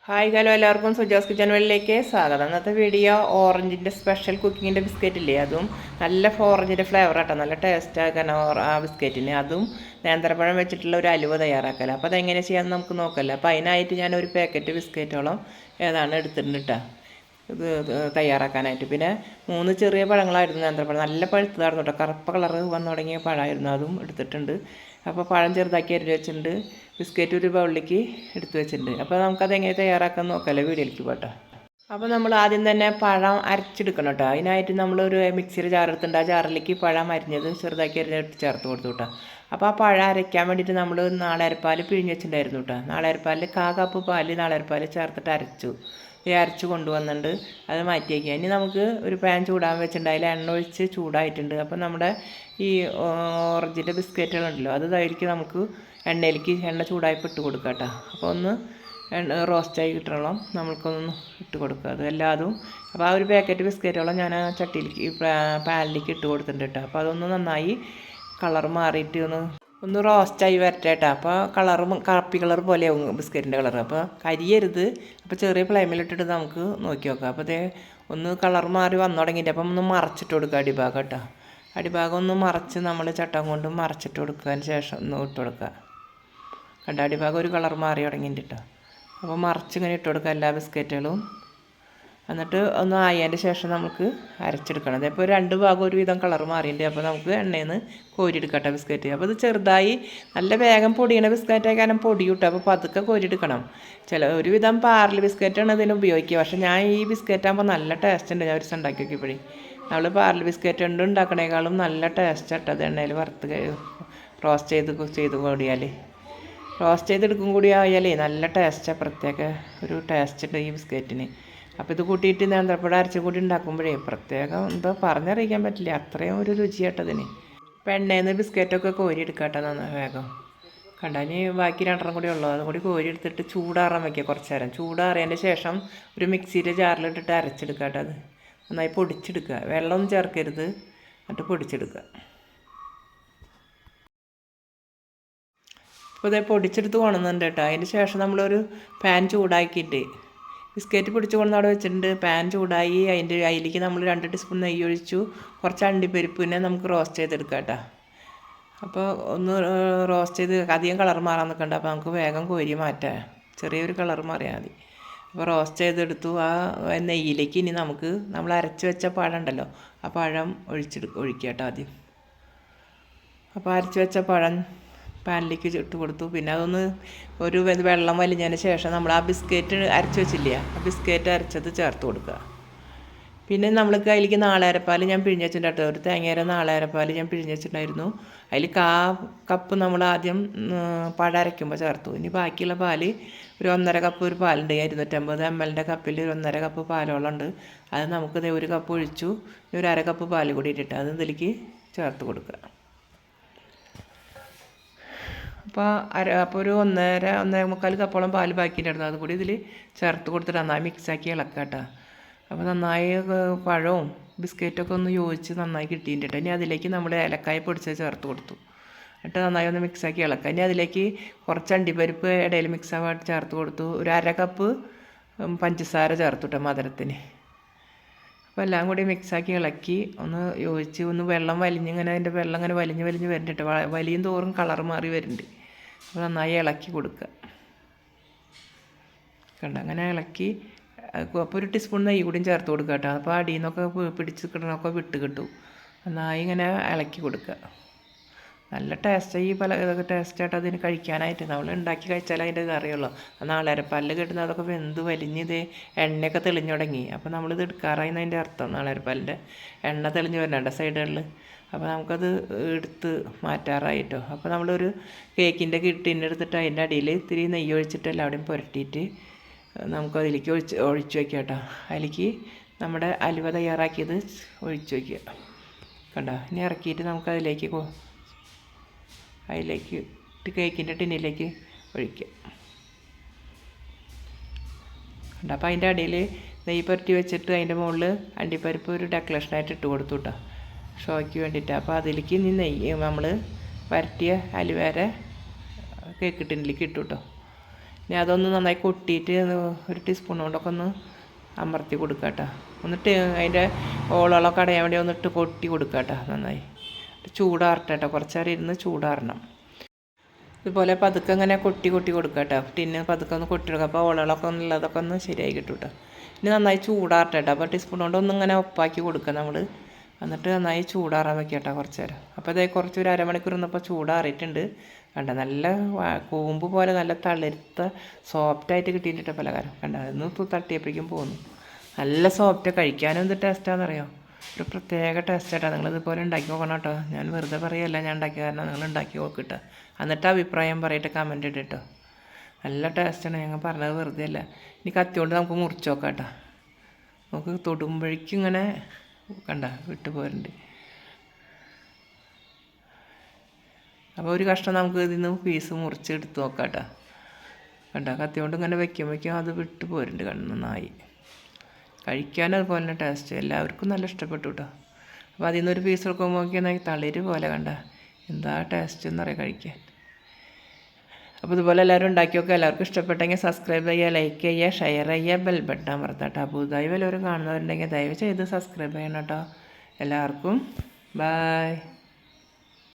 Hi hello എല്ലാവർക്കും Suja's kitchen വേൾഡിലേക്ക് സ്വാഗതം. ഇന്നത്തെ വീഡിയോ ഓറഞ്ചിൻ്റെ സ്പെഷ്യൽ കുക്കിങ്ങിൻ്റെ ബിസ്ക്കറ്റ് ഇല്ലേ, അതും നല്ല ഓറഞ്ചിൻ്റെ ഫ്ലേവർ ആട്ടോ, നല്ല ടേസ്റ്റ് ആക്കാൻ ആ ബിസ്ക്കറ്റിന്. അതും നേന്ത്രപ്പഴം വെച്ചിട്ടുള്ള ഒരു അലുവ തയ്യാറാക്കല. അപ്പോൾ അതെങ്ങനെ ചെയ്യാമെന്ന് നമുക്ക് നോക്കല്ല. അപ്പോൾ അതിനായിട്ട് ഞാൻ ഒരു പാക്കറ്റ് ബിസ്ക്കറ്റോളം ഏതാണ് എടുത്തിട്ടുണ്ട് കേട്ടോ ഇത് തയ്യാറാക്കാനായിട്ട്. പിന്നെ 3 ചെറിയ പഴങ്ങളായിരുന്നു നേന്ത്രപ്പഴം, നല്ല പഴുത്തതായിരുന്നു കേട്ടോ, കറുപ്പ് കളറ് വന്നു തുടങ്ങിയ പഴമായിരുന്നു, അതും എടുത്തിട്ടുണ്ട്. അപ്പോൾ പഴം ചെറുതാക്കി അരിഞ്ഞ് വെച്ചിട്ടുണ്ട്. ബിസ്ക്കറ്റ് ഒരു ബൗളിലേക്ക് എടുത്ത് വെച്ചിട്ടുണ്ട്. അപ്പോൾ നമുക്കത് എങ്ങനെ തയ്യാറാക്കാൻ നോക്കാമല്ലോ, വീഡിയോയിലേക്ക് പോട്ടെ. അപ്പോൾ നമ്മൾ ആദ്യം തന്നെ പഴം അരച്ചെടുക്കണം കേട്ടോ. അതിനായിട്ട് നമ്മളൊരു മിക്സിയുടെ ജാർ എടുത്തിട്ടുണ്ട്. ആ ജാറിലേക്ക് പഴം അരിഞ്ഞത് ചെറുതാക്കി അരിഞ്ഞെടുത്ത് ചേർത്ത് കൊടുത്തു കേട്ടോ. അപ്പോൾ ആ പഴം അരയ്ക്കാൻ വേണ്ടിയിട്ട് നമ്മൾ നാളേരപ്പാൽ പിഴിഞ്ഞ് വെച്ചിട്ടുണ്ടായിരുന്നു കേട്ടോ. നാളേരപ്പാലിൽ 1/4 കപ്പ് പാല് നാളേരപ്പാൽ ചേർത്തിട്ട് അരച്ച് കൊണ്ടുവന്നിട്ടുണ്ട്. അത് മാറ്റി വയ്ക്കുക. ഇനി നമുക്ക് ഒരു പാൻ ചൂടാൻ വെച്ചിട്ടുണ്ട്. അതിൽ എണ്ണ ഒഴിച്ച് ചൂടായിട്ടുണ്ട്. അപ്പോൾ നമ്മുടെ ഈ ഓറഞ്ചിൻ്റെ ബിസ്ക്കറ്റുകളുണ്ടല്ലോ, അത് അതിലേക്ക് നമുക്ക് എണ്ണ ചൂടായപ്പോൾ ഇട്ട് കൊടുക്കുക കേട്ടോ. അപ്പോൾ ഒന്ന് റോസ്റ്റായി കിട്ടണം, നമ്മൾക്കൊന്ന് ഇട്ട് കൊടുക്കുക അത് എല്ലാതും. അപ്പോൾ ആ ഒരു പാക്കറ്റ് ബിസ്ക്കറ്റോളം ഞാൻ ആ ചട്ടിയിലേക്ക് പാനിലേക്ക് ഇട്ട് കൊടുത്തിട്ടുണ്ട് കേട്ടോ. അപ്പോൾ അതൊന്ന് നന്നായി കളർ മാറിയിട്ട് ഒന്ന് റോസ്റ്റായി വരട്ടെ കേട്ടോ. അപ്പോൾ കാപ്പി കളർ പോലെയാവും ബിസ്ക്കറ്റിൻ്റെ കളർ. അപ്പോൾ കരിയരുത്. അപ്പോൾ ചെറിയ ഫ്ലെയിമിലിട്ടിട്ട് നമുക്ക് നോക്കി നോക്കാം. അപ്പോൾ അതേ ഒന്ന് കളർ മാറി വന്നു തുടങ്ങിയിട്ട് അപ്പം ഒന്ന് മറച്ചിട്ട് കൊടുക്കുക അടിഭാഗം കേട്ടോ. അടിഭാഗം ഒന്ന് മറച്ച് നമ്മൾ ചട്ടം കൊണ്ട് മറച്ചിട്ട് കൊടുത്തതിന് ശേഷം ഒന്ന് ഇട്ട് കൊടുക്കുക കണ്ട. അടിഭാഗം ഒരു കളർ മാറി തുടങ്ങിയിട്ട് കേട്ടോ. അപ്പോൾ മറച്ചിങ്ങനെ ഇട്ട് കൊടുക്കുക എല്ലാ ബിസ്ക്കറ്റുകളും. എന്നിട്ട് ഒന്ന് ആയതിൻ്റെ ശേഷം നമുക്ക് അരച്ചെടുക്കണം. അതേപോലെ 2 ഭാഗം ഒരുവിധം കളർ മാറിയിട്ടുണ്ട്. അപ്പോൾ നമുക്ക് എണ്ണയിൽ നിന്ന് കോരിയെടുക്കട്ടെ ബിസ്ക്കറ്റ്. അപ്പോൾ ഇത് ചെറുതായി നല്ല വേഗം പൊടിയണ ബിസ്ക്കറ്റായി കാരണം പൊടിയൂട്ടോ. അപ്പോൾ പതുക്കെ കോരിയെടുക്കണം. ഒരുവിധം പാർലി ബിസ്ക്കറ്റാണ് ഇതിന് ഉപയോഗിക്കുക. പക്ഷേ ഞാൻ ഈ ബിസ്ക്കറ്റ് ആകുമ്പോൾ നല്ല ടേസ്റ്റ് ഉണ്ട്. ഞാൻ ഒരു ദിവസം ഉണ്ടാക്കി നോക്കിയപ്പോഴേ നമ്മൾ പാർലി ബിസ്ക്കറ്റ് ഉണ്ട് ഉണ്ടാക്കണേക്കാളും നല്ല ടേസ്റ്റ് ആട്ടോ അത് എണ്ണയിൽ വറുത്ത് റോസ്റ്റ് ചെയ്ത് കൂടിയാൽ. റോസ്റ്റ് ചെയ്തെടുക്കും കൂടി ആയാലേ നല്ല ടേസ്റ്റാണ്, പ്രത്യേക ഒരു ടേസ്റ്റ് ഉണ്ട് ഈ ബിസ്ക്കറ്റിന്. അപ്പോൾ ഇത് കൂട്ടിയിട്ട് നേന്ത്രപ്പഴം അരച്ച് കൂടി ഉണ്ടാക്കുമ്പോഴേ പ്രത്യേകം എന്തോ പറഞ്ഞറിയിക്കാൻ പറ്റില്ല, അത്രയും ഒരു രുചിയായിട്ടതിന്. അപ്പോൾ എണ്ണയിൽ നിന്ന് ബിസ്ക്കറ്റൊക്കെ കോരി എടുക്കാട്ടോ നന്നായി വേഗം കണ്ട. ഇനി ബാക്കി 2 കൂടി ഉള്ളൂ, അതും കൂടി കോരി എടുത്തിട്ട് ചൂടാറാൻ വയ്ക്കുക കുറച്ച് നേരം. ചൂടാറിയതിൻ്റെ ശേഷം ഒരു മിക്സിയുടെ ജാറിലിട്ടിട്ട് അരച്ചെടുക്കാട്ടോ. അത് നന്നായി പൊടിച്ചെടുക്കുക, വെള്ളമൊന്നും ചേർക്കരുത്, എന്നിട്ട് പൊടിച്ചെടുക്കുക. അപ്പോൾ ഇതേ പൊടിച്ചെടുത്ത് കൊണ്ടുവന്നുണ്ട് കേട്ടോ. അതിന് ശേഷം നമ്മളൊരു പാൻ ചൂടാക്കിയിട്ട് ബിസ്ക്കറ്റ് പൊടിച്ച് കൊണ്ടുവന്ന് അവിടെ വെച്ചിട്ടുണ്ട്. പാൻ ചൂടായി അതിലേക്ക് നമ്മൾ 2 ടീസ്പൂൺ നെയ്യ് ഒഴിച്ചു. കുറച്ച് അണ്ടിപ്പരിപ്പിനെ നമുക്ക് റോസ്റ്റ് ചെയ്തെടുക്കാം കേട്ടോ. അപ്പോൾ ഒന്ന് റോസ്റ്റ് ചെയ്ത് അധികം കളർ മാറാൻ നിൽക്കണ്ട. അപ്പോൾ നമുക്ക് വേഗം കോരി മാറ്റാം, ചെറിയൊരു കളർ മാറിയാൽ മതി. അപ്പോൾ റോസ്റ്റ് ചെയ്തെടുത്തു. ആ നെയ്യിലേക്ക് ഇനി നമ്മൾ അരച്ച് വെച്ച പഴം ഉണ്ടല്ലോ, ആ പഴം ഒഴിക്കുക കേട്ടോ ആദ്യം. അപ്പോൾ അരച്ച് വെച്ച പഴം പാനിലേക്ക് ഇട്ട് കൊടുത്തു. പിന്നെ അതൊന്ന് ഒരു വെള്ളം വലിഞ്ഞതിന് ശേഷം നമ്മൾ ആ ബിസ്ക്കറ്റ് അരച്ച് വെച്ചില്ലേ, ആ ബിസ്ക്കറ്റ് അരച്ചത് ചേർത്ത് കൊടുക്കുക. പിന്നെ നമ്മൾക്ക് അതിലേക്ക് നാളേരപ്പാൽ ഞാൻ പിഴിഞ്ഞ് വെച്ചിട്ടുണ്ട് കേട്ടോ. ഒരു തേങ്ങയുടെ നാളേരപ്പാൽ ഞാൻ പിഴിഞ്ഞ് വെച്ചിട്ടുണ്ടായിരുന്നു. അതിൽ 1/4 കപ്പ് നമ്മൾ ആദ്യം പഴം അരയ്ക്കുമ്പോൾ ചേർത്തു. ഇനി ബാക്കിയുള്ള പാല് ഒരു 1.5 കപ്പ് ഒരു പാലുണ്ട്, 250 ml കപ്പിൽ 1.5 കപ്പ് പാലോളം ഉണ്ട്. അത് നമുക്കിത് 1 കപ്പ് ഒഴിച്ചു. ഒരു 1/2 കപ്പ് പാൽ കൂടി ഇട്ടിട്ട് അത് ഇതിലേക്ക് ചേർത്ത് കൊടുക്കുക. അപ്പോൾ ഒരു 1.5 കപ്പോളം പാൽ ബാക്കിയിട്ടുണ്ടായിരുന്നു, അതുകൂടി ഇതിൽ ചേർത്ത് കൊടുത്തിട്ട് നന്നായി മിക്സാക്കി ഇളക്കുക കേട്ടോ. അപ്പോൾ നന്നായി പഴവും ബിസ്ക്കറ്റൊക്കെ ഒന്ന് യോജിച്ച് നന്നായി കിട്ടിയിട്ടുണ്ട്. ഇനി അതിലേക്ക് നമ്മൾ ഏലക്കായ പൊടിച്ചത് ചേർത്ത് കൊടുത്തു. എന്നിട്ട് നന്നായി ഒന്ന് മിക്സാക്കി ഇളക്കുക. ഇനി അതിലേക്ക് കുറച്ച് അണ്ടിപ്പരിപ്പ് ഇടയിൽ മിക്സാവായിട്ട് ചേർത്ത് കൊടുത്തു. ഒരു 1/2 കപ്പ് പഞ്ചസാര ചേർത്തു കേട്ടോ മധുരത്തിന്. അപ്പോൾ എല്ലാം കൂടി മിക്സാക്കി ഇളക്കി ഒന്ന് യോജിച്ച് ഒന്ന് വെള്ളം വലിഞ്ഞിങ്ങനെ അതിൻ്റെ വെള്ളം ഇങ്ങനെ വലിഞ്ഞ് വരുന്നുണ്ട്. വലിയും തോറും കളർ മാറി വരുന്നുണ്ട്. അപ്പോൾ നന്നായി ഇളക്കി കൊടുക്കുക കണ്ട. അങ്ങനെ ഇളക്കി അപ്പോൾ ഒരു ടീസ്പൂൺ നെയ്യ് കൂടിയും ചേർത്ത് കൊടുക്കുക കേട്ടോ. അപ്പോൾ അടിയിൽ നിന്നൊക്കെ പിടിച്ച് കിട്ടണമൊക്കെ വിട്ട് കിട്ടും. നന്നായി ഇങ്ങനെ ഇളക്കി കൊടുക്കുക. നല്ല ടേസ്റ്റ്, ഈ പല ഇതൊക്കെ ടേസ്റ്റായിട്ട് അതിന് കഴിക്കാനായിട്ട് നമ്മൾ ഉണ്ടാക്കി കഴിച്ചാൽ അതിൻ്റെ ഇത് അറിയുള്ളൂ. നാളേരപ്പാലിൽ കിട്ടുന്ന അതൊക്കെ വെന്ത് വലിഞ്ഞത് എണ്ണയൊക്കെ തെളിഞ്ഞു തുടങ്ങി. അപ്പോൾ നമ്മളിത് എടുക്കാറായിരുന്നു അതിൻ്റെ അർത്ഥം. നാളേരപ്പാലിൻ്റെ എണ്ണ തെളിഞ്ഞ് വരണ്ട സൈഡുകളിൽ. അപ്പോൾ നമുക്കത് എടുത്ത് മാറ്റാറായിട്ടോ. അപ്പോൾ നമ്മളൊരു കേക്കിൻ്റെ കിട്ടിനെടുത്തിട്ട് അതിൻ്റെ അടിയിൽ ഇത്തിരി നെയ്യ് ഒഴിച്ചിട്ട് എല്ലാവിടെയും പുരട്ടിയിട്ട് നമുക്കതിലേക്ക് ഒഴിച്ച് വയ്ക്കുക കേട്ടോ. അതിലേക്ക് നമ്മുടെ അലുവ തയ്യാറാക്കിയത് ഒഴിച്ച് വയ്ക്കുക കണ്ടോ. ഇനി ഇറക്കിയിട്ട് നമുക്കതിലേക്ക് കേക്കിൻ്റെ ടിന്നിലേക്ക് ഒഴിക്കുക കണ്ടോ. അപ്പോൾ അതിൻ്റെ അടിയിൽ നെയ്യ് പുരട്ടി വെച്ചിട്ട് അതിൻ്റെ മുകളിൽ അണ്ടിപ്പരിപ്പ് ഒരു ഡെക്കറേഷനായിട്ട് ഇട്ട് കൊടുത്തു കേട്ടോ, ഷോയ്ക്ക് വേണ്ടിയിട്ട്. അപ്പോൾ അതിലേക്ക് ഇനി നമ്മൾ വരട്ടിയ അലുവേരെ കേക്ക് ടിന്നിലേക്ക് ഇട്ടു കേട്ടോ. ഇനി അതൊന്ന് നന്നായി കൊട്ടിയിട്ട് ഒരു ടീസ്പൂൺ കൊണ്ടൊക്കെ ഒന്ന് അമർത്തി കൊടുക്കുക കേട്ടോ. എന്നിട്ട് അതിൻ്റെ ഓളകളൊക്കെ അടയാൻ വേണ്ടി ഒന്നിട്ട് കൊട്ടി കൊടുക്കുക കേട്ടോ നന്നായി. ചൂടാറട്ടെ കേട്ടോ, കുറച്ച് നേരം ഇരുന്ന് ചൂടാറണം. ഇതുപോലെ പതുക്കെ ഇങ്ങനെ കൊട്ടി കൊടുക്കുക കേട്ടോ. ടിന്ന് പതുക്കെ ഒന്ന് കൊട്ടി കൊടുക്കുക. അപ്പോൾ ഓളകളൊക്കെ ഉള്ളതൊക്കെ ഒന്ന് ശരിയായി കിട്ടും കേട്ടോ. ഇനി നന്നായി ചൂടാറട്ടെ കേട്ടോ. അപ്പോൾ ടീസ്പൂൺ കൊണ്ട് ഒന്നിങ്ങനെ ഒപ്പാക്കി കൊടുക്കുക നമ്മൾ. എന്നിട്ട് നന്നായി ചൂടാറാൻ വെക്കുക കേട്ടോ കുറച്ച് നേരം. അപ്പോൾ അതായത് കുറച്ച് ഒരു അരമണിക്കൂർ ഇന്നപ്പോൾ ചൂടാറിയിട്ടുണ്ട്. കണ്ട നല്ല കൂമ്പ് പോലെ നല്ല തളിർത്ത സോഫ്റ്റായിട്ട് കിട്ടിയിട്ടുണ്ട് പലഹാരം. കണ്ട അതൊന്ന് തട്ടിയപ്പോഴേക്കും പോകുന്നു. നല്ല സോഫ്റ്റ്, കഴിക്കാനും എന്ത് ടേസ്റ്റാണെന്നറിയോ, ഒരു പ്രത്യേക ടേസ്റ്റായിട്ടാണ്. നിങ്ങളിതുപോലെ ഉണ്ടാക്കി നോക്കണം കേട്ടോ. ഞാൻ വെറുതെ പറയല്ല, ഞാൻ ഉണ്ടാക്കിയ കാരണം നിങ്ങൾ ഉണ്ടാക്കി നോക്കിട്ടോ. എന്നിട്ട് അഭിപ്രായം പറയട്ടെ, കമൻറ്റ് ഇട്ടോ. നല്ല ടേസ്റ്റാണ്, ഞങ്ങൾ പറഞ്ഞത് വെറുതെ അല്ല. ഇനി കത്തി കൊണ്ട് നമുക്ക് മുറിച്ച് നോക്കാം കേട്ടോ. നമുക്ക് തൊടുമ്പോഴേക്കും ഇങ്ങനെ കണ്ട വിട്ടു പോരുന്നുണ്ട്. അപ്പോൾ ഒരു കഷ്ണം നമുക്ക് ഇതിൽ നിന്ന് പീസ് മുറിച്ച് എടുത്ത് നോക്കാം കേട്ടോ. കണ്ട കത്തി കൊണ്ട് ഇങ്ങനെ വയ്ക്കുമ്പോഴേക്കും അത് വിട്ടു പോരുന്നുണ്ട്. നന്നായി കഴിക്കാനും അതുപോലെ തന്നെ ടേസ്റ്റ്. എല്ലാവർക്കും നല്ല ഇഷ്ടപ്പെട്ടു കേട്ടോ. അപ്പോൾ അതിൽ നിന്നൊരു പീസ് എടുക്കുമ്പോൾ നോക്കിയാൽ തളിര് പോലെ കണ്ട എന്താ ടേസ്റ്റ് എന്നറിയാം കഴിക്കാൻ. അപ്പോൾ ഇതുപോലെ എല്ലാവരും ഉണ്ടാക്കി നോക്കുക. എല്ലാവർക്കും ഇഷ്ടപ്പെട്ടെങ്കിൽ സബ്സ്ക്രൈബ് ചെയ്യുക, ലൈക്ക് ചെയ്യുക, ഷെയർ ചെയ്യുക, ബെൽ ബട്ടൺ അമർത്താട്ടോ. പുതുതായി വല്ലവരും കാണുന്നവരുണ്ടെങ്കിൽ ദയവ് ചെയ്ത് സബ്സ്ക്രൈബ് ചെയ്യണം കേട്ടോ. എല്ലാവർക്കും ബൈ.